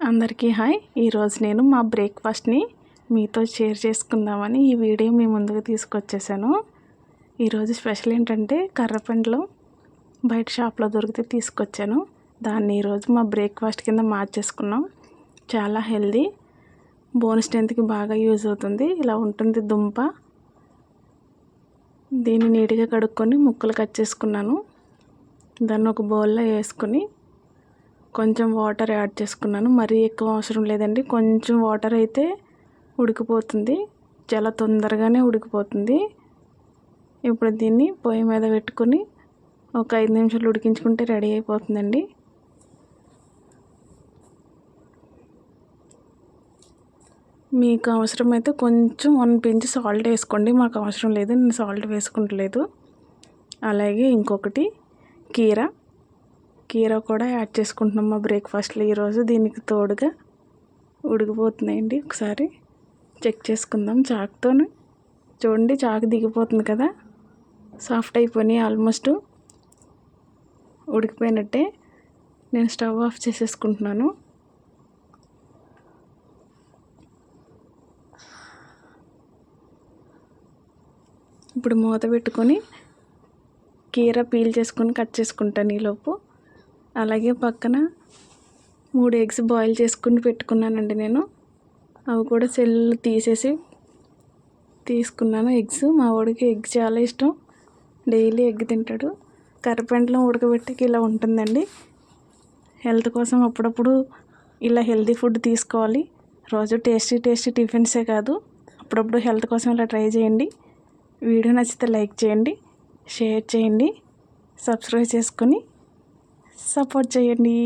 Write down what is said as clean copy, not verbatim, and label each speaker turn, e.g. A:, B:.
A: అందరికీ హాయ్. ఈరోజు నేను మా బ్రేక్ఫాస్ట్ని మీతో షేర్ చేసుకుందామని ఈ వీడియో మీ ముందుకు తీసుకొచ్చేసాను. ఈరోజు స్పెషల్ ఏంటంటే కర్రపెండలు బయట షాప్లో దొరికితే తీసుకొచ్చాను. దాన్ని ఈరోజు మా బ్రేక్ఫాస్ట్ కింద మార్చేసుకున్నాం. చాలా హెల్దీ, బోన్ స్ట్రెంత్కి బాగా యూజ్ అవుతుంది. ఇలా ఉంటుంది దుంప. దీన్ని నీట్గా కడుక్కొని ముక్కలు కట్ చేసుకున్నాను. దాన్ని ఒక బౌల్లో వేసుకొని కొంచెం వాటర్ యాడ్ చేసుకున్నాను. మరీ ఎక్కువ అవసరం లేదండి, కొంచెం వాటర్ అయితే ఉడికిపోతుంది. చాలా తొందరగానే ఉడికిపోతుంది. ఇప్పుడు దీన్ని పొయ్యి మీద పెట్టుకొని ఒక 5 నిమిషాలు ఉడికించుకుంటే రెడీ అయిపోతుందండి. మీకు అవసరమైతే కొంచెం 1 పించ్ సాల్ట్ వేసుకోండి. మాకు అవసరం లేదు, నేను సాల్ట్ వేసుకుంటలేదు. అలాగే ఇంకొకటి కీర కూడా యాడ్ చేసుకుంటున్నాం మా బ్రేక్ఫాస్ట్లో ఈరోజు. దీనికి తోడుగా ఉడికిపోతున్నాయండి. ఒకసారి చెక్ చేసుకుందాం చాకుతో. చూడండి, చాకు దిగిపోతుంది కదా, సాఫ్ట్ అయిపోయినాయి, ఆల్మోస్ట్ ఉడికిపోయినట్టే. నేను స్టవ్ ఆఫ్ చేసేసుకుంటున్నాను. ఇప్పుడు మూత పెట్టుకొని కీర పీల్ చేసుకొని కట్ చేసుకుంటాను ఈలోపు. అలాగే పక్కన 3 ఎగ్స్ బాయిల్ చేసుకుని పెట్టుకున్నానండి నేను. అవి కూడా సెల్ తీసేసి తీసుకున్నాను. ఎగ్స్, మా వాడికి ఎగ్ చాలా ఇష్టం, డైలీ ఎగ్ తింటాడు. కర్రపెండలం ఉడకబెట్టి ఇలా ఉంటుందండి. హెల్త్ కోసం అప్పుడప్పుడు ఇలా హెల్తీ ఫుడ్ తీసుకోవాలి. రోజు టేస్టీ టిఫిన్సే కాదు, అప్పుడప్పుడు హెల్త్ కోసం ఇలా ట్రై చేయండి. వీడియో నచ్చితే లైక్ చేయండి, షేర్ చేయండి, సబ్స్క్రైబ్ చేసుకొని సపోర్ట్ చేయండి.